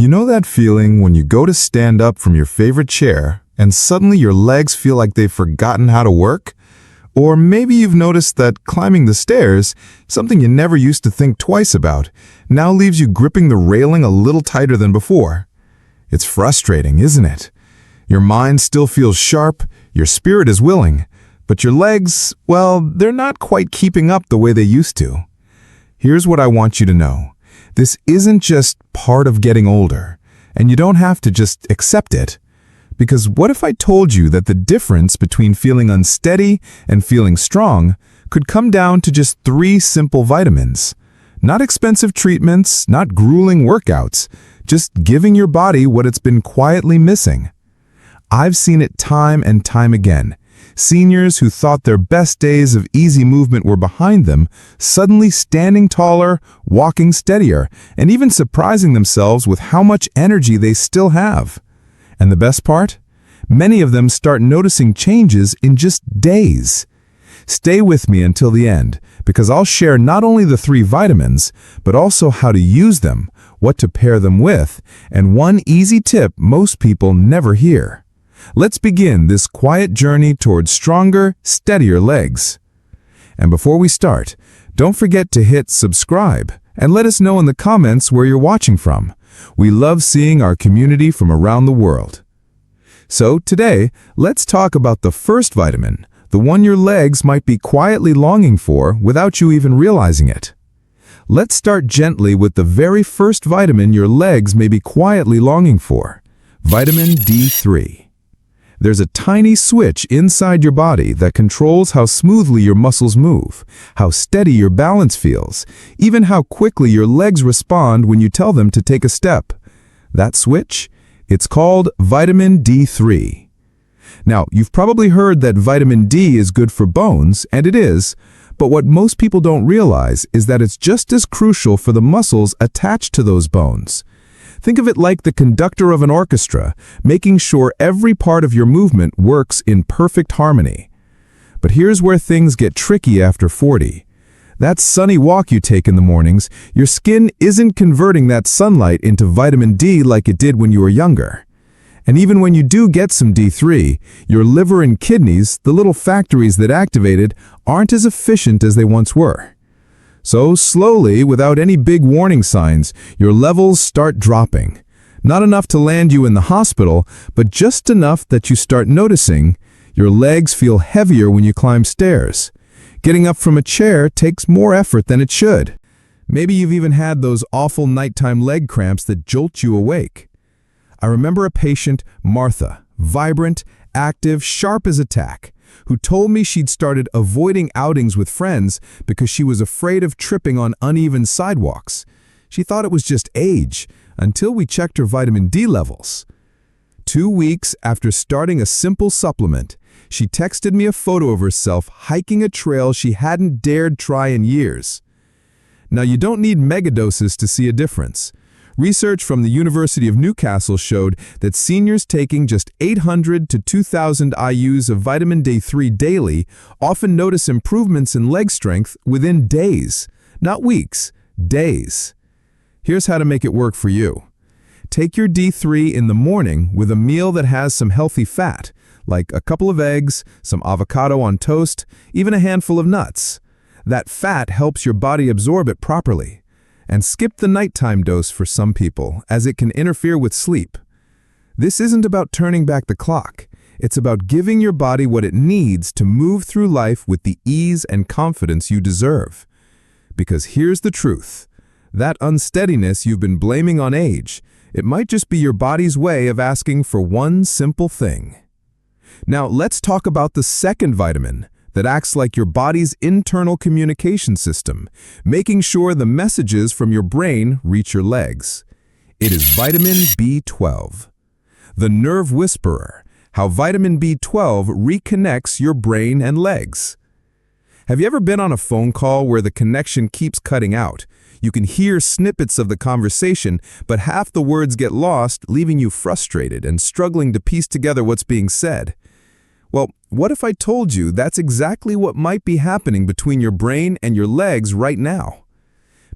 You know that feeling when you go to stand up from your favorite chair and suddenly your legs feel like they've forgotten how to work? Or maybe you've noticed that climbing the stairs, something you never used to think twice about, now leaves you gripping the railing a little tighter than before. It's frustrating, isn't it? Your mind still feels sharp, your spirit is willing, but your legs, well, they're not quite keeping up the way they used to. Here's what I want you to know. This isn't just part of getting older, and you don't have to just accept it. Because what if I told you that the difference between feeling unsteady and feeling strong could come down to just 3 simple vitamins? Not expensive treatments, not grueling workouts, just giving your body what it's been quietly missing. I've seen it time and time again. Seniors who thought their best days of easy movement were behind them, suddenly standing taller, walking steadier, and even surprising themselves with how much energy they still have. And the best part? Many of them start noticing changes in just days. Stay with me until the end, because I'll share not only the 3 vitamins, but also how to use them, what to pair them with, and one easy tip most people never hear. Let's begin this quiet journey towards stronger, steadier legs. And before we start, don't forget to hit subscribe and let us know in the comments where you're watching from. We love seeing our community from around the world. So today, let's talk about the first vitamin, the one your legs might be quietly longing for without you even realizing it. Let's start gently with the very first vitamin your legs may be quietly longing for, vitamin D3. There's a tiny switch inside your body that controls how smoothly your muscles move, how steady your balance feels, even how quickly your legs respond when you tell them to take a step. That switch? It's called vitamin D3. Now, you've probably heard that vitamin D is good for bones, and it is, but what most people don't realize is that it's just as crucial for the muscles attached to those bones. Think of it like the conductor of an orchestra, making sure every part of your movement works in perfect harmony. But here's where things get tricky after 40. That sunny walk you take in the mornings, your skin isn't converting that sunlight into vitamin D like it did when you were younger. And even when you do get some D3, your liver and kidneys, the little factories that activate it, aren't as efficient as they once were. So slowly, without any big warning signs, your levels start dropping. Not enough to land you in the hospital, but just enough that you start noticing your legs feel heavier when you climb stairs. Getting up from a chair takes more effort than it should. Maybe you've even had those awful nighttime leg cramps that jolt you awake. I remember a patient, Martha, vibrant, active, sharp as a tack, who told me she'd started avoiding outings with friends because she was afraid of tripping on uneven sidewalks. She thought it was just age, until we checked her vitamin D levels. 2 weeks after starting a simple supplement, she texted me a photo of herself hiking a trail she hadn't dared try in years. Now, you don't need megadoses to see a difference. Research from the University of Newcastle showed that seniors taking just 800 to 2,000 IUs of vitamin D3 daily often notice improvements in leg strength within days, not weeks, days. Here's how to make it work for you. Take your D3 in the morning with a meal that has some healthy fat, like a couple of eggs, some avocado on toast, even a handful of nuts. That fat helps your body absorb it properly. And skip the nighttime dose for some people, as it can interfere with sleep. This isn't about turning back the clock. It's about giving your body what it needs to move through life with the ease and confidence you deserve. Because here's the truth. That unsteadiness you've been blaming on age, it might just be your body's way of asking for one simple thing. Now, let's talk about the second vitamin that acts like your body's internal communication system, making sure the messages from your brain reach your legs. It is vitamin B12. The nerve whisperer, how vitamin B12 reconnects your brain and legs. Have you ever been on a phone call where the connection keeps cutting out? You can hear snippets of the conversation, but half the words get lost, leaving you frustrated and struggling to piece together what's being said. Well, what if I told you that's exactly what might be happening between your brain and your legs right now?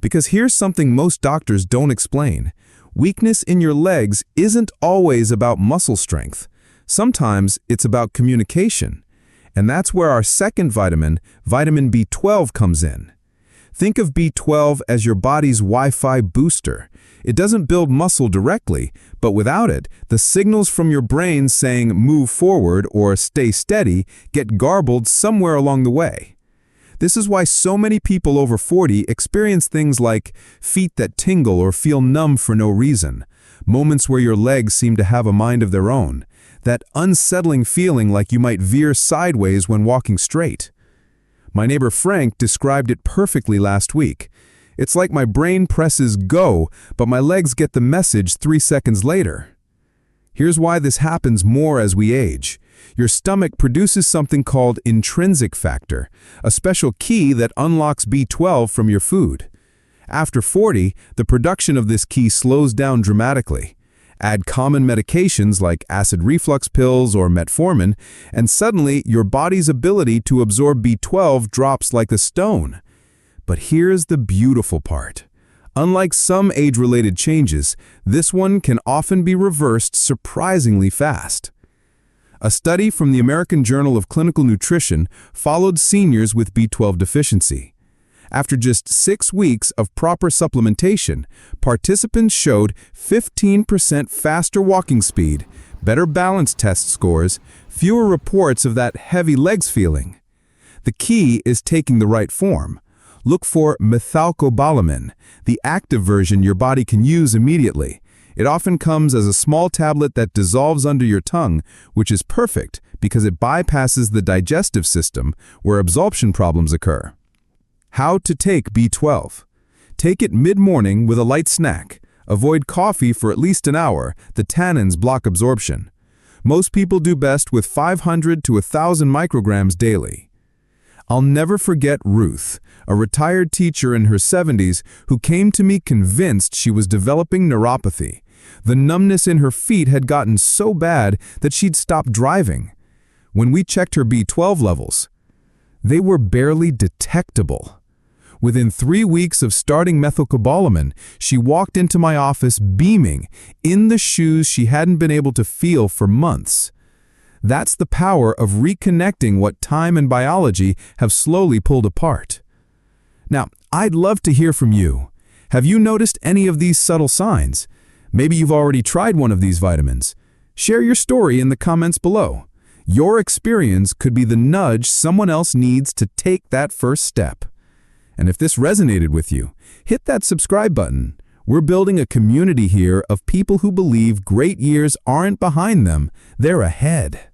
Because here's something most doctors don't explain. Weakness in your legs isn't always about muscle strength. Sometimes it's about communication. And that's where our second vitamin, vitamin B12, comes in. Think of B12 as your body's Wi-Fi booster. It doesn't build muscle directly, but without it, the signals from your brain saying move forward or stay steady get garbled somewhere along the way. This is why so many people over 40 experience things like feet that tingle or feel numb for no reason, moments where your legs seem to have a mind of their own, that unsettling feeling like you might veer sideways when walking straight. My neighbor Frank described it perfectly last week. It's like my brain presses go, but my legs get the message 3 seconds later. Here's why this happens more as we age. Your stomach produces something called intrinsic factor, a special key that unlocks B12 from your food. After 40, the production of this key slows down dramatically. Add common medications like acid reflux pills or metformin, and suddenly your body's ability to absorb B12 drops like a stone. But here's the beautiful part. Unlike some age-related changes, this one can often be reversed surprisingly fast. A study from the American Journal of Clinical Nutrition followed seniors with B12 deficiency. After just 6 weeks of proper supplementation, participants showed 15% faster walking speed, better balance test scores, fewer reports of that heavy legs feeling. The key is taking the right form. Look for methylcobalamin, the active version your body can use immediately. It often comes as a small tablet that dissolves under your tongue, which is perfect because it bypasses the digestive system where absorption problems occur. How to take B12. Take it mid-morning with a light snack. Avoid coffee for at least an hour. The tannins block absorption. Most people do best with 500 to 1,000 micrograms daily. I'll never forget Ruth, a retired teacher in her 70s who came to me convinced she was developing neuropathy. The numbness in her feet had gotten so bad that she'd stopped driving. When we checked her B12 levels, they were barely detectable. Within 3 weeks of starting methylcobalamin, she walked into my office beaming, in the shoes she hadn't been able to feel for months. That's the power of reconnecting what time and biology have slowly pulled apart. Now, I'd love to hear from you. Have you noticed any of these subtle signs? Maybe you've already tried one of these vitamins. Share your story in the comments below. Your experience could be the nudge someone else needs to take that first step. And if this resonated with you, hit that subscribe button. We're building a community here of people who believe great years aren't behind them, they're ahead.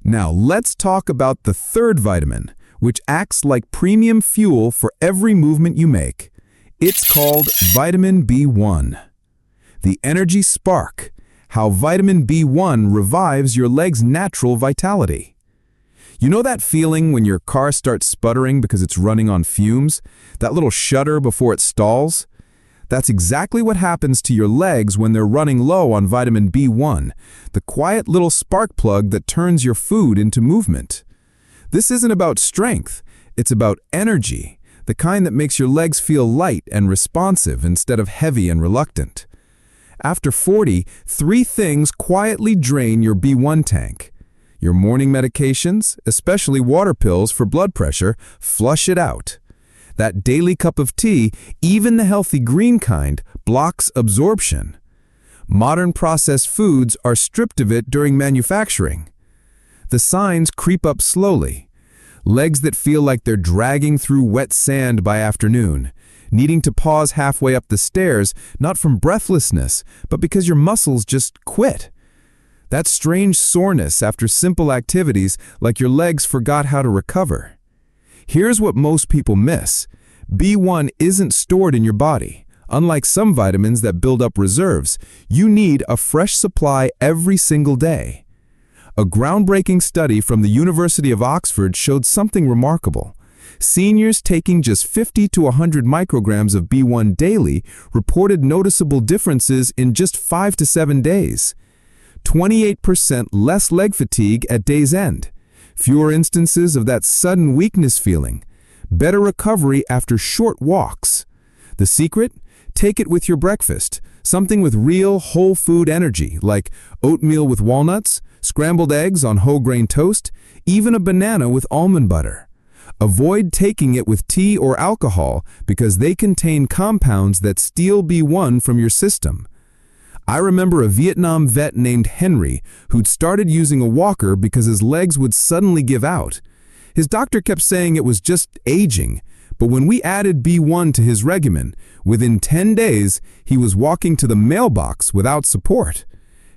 Now let's talk about the third vitamin, which acts like premium fuel for every movement you make. It's called vitamin B1. The energy spark, how vitamin B1 revives your leg's natural vitality. You know that feeling when your car starts sputtering because it's running on fumes? That little shudder before it stalls? That's exactly what happens to your legs when they're running low on vitamin B1, the quiet little spark plug that turns your food into movement. This isn't about strength, it's about energy, the kind that makes your legs feel light and responsive instead of heavy and reluctant. After 40, 3 things quietly drain your B1 tank. Your morning medications, especially water pills for blood pressure, flush it out. That daily cup of tea, even the healthy green kind, blocks absorption. Modern processed foods are stripped of it during manufacturing. The signs creep up slowly. Legs that feel like they're dragging through wet sand by afternoon, needing to pause halfway up the stairs, not from breathlessness, but because your muscles just quit. That strange soreness after simple activities like your legs forgot how to recover. Here's what most people miss. B1 isn't stored in your body. Unlike some vitamins that build up reserves, you need a fresh supply every single day. A groundbreaking study from the University of Oxford showed something remarkable. Seniors taking just 50 to 100 micrograms of B1 daily reported noticeable differences in just 5 to 7 days. 28% less leg fatigue at day's end, fewer instances of that sudden weakness feeling, better recovery after short walks. The secret? Take it with your breakfast. Something with real whole food energy, like oatmeal with walnuts, scrambled eggs on whole grain toast, even a banana with almond butter. Avoid taking it with tea or alcohol because they contain compounds that steal B1 from your system. I remember a Vietnam vet named Henry who'd started using a walker because his legs would suddenly give out. His doctor kept saying it was just aging, but when we added B1 to his regimen, within 10 days, he was walking to the mailbox without support.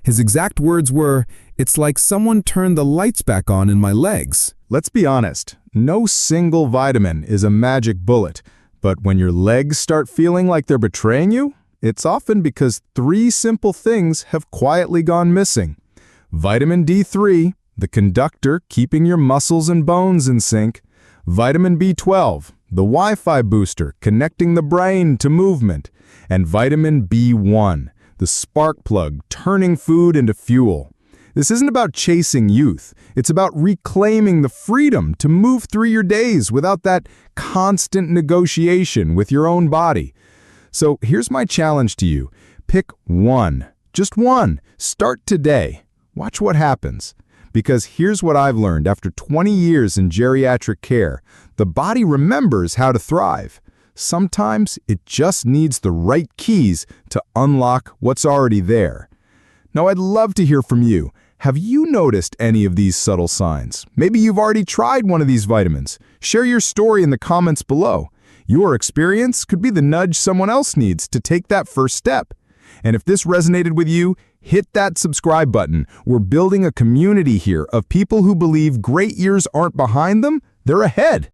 His exact words were, "It's like someone turned the lights back on in my legs." Let's be honest, no single vitamin is a magic bullet, but when your legs start feeling like they're betraying you, it's often because 3 simple things have quietly gone missing. Vitamin D3, the conductor keeping your muscles and bones in sync. Vitamin B12, the Wi-Fi booster connecting the brain to movement. And vitamin B1, the spark plug turning food into fuel. This isn't about chasing youth. It's about reclaiming the freedom to move through your days without that constant negotiation with your own body. So here's my challenge to you. Pick one, just one. Start today. Watch what happens. Because here's what I've learned after 20 years in geriatric care. The body remembers how to thrive. Sometimes it just needs the right keys to unlock what's already there. Now, I'd love to hear from you. Have you noticed any of these subtle signs? Maybe you've already tried one of these vitamins. Share your story in the comments below. Your experience could be the nudge someone else needs to take that first step. And if this resonated with you, hit that subscribe button. We're building a community here of people who believe great years aren't behind them, they're ahead.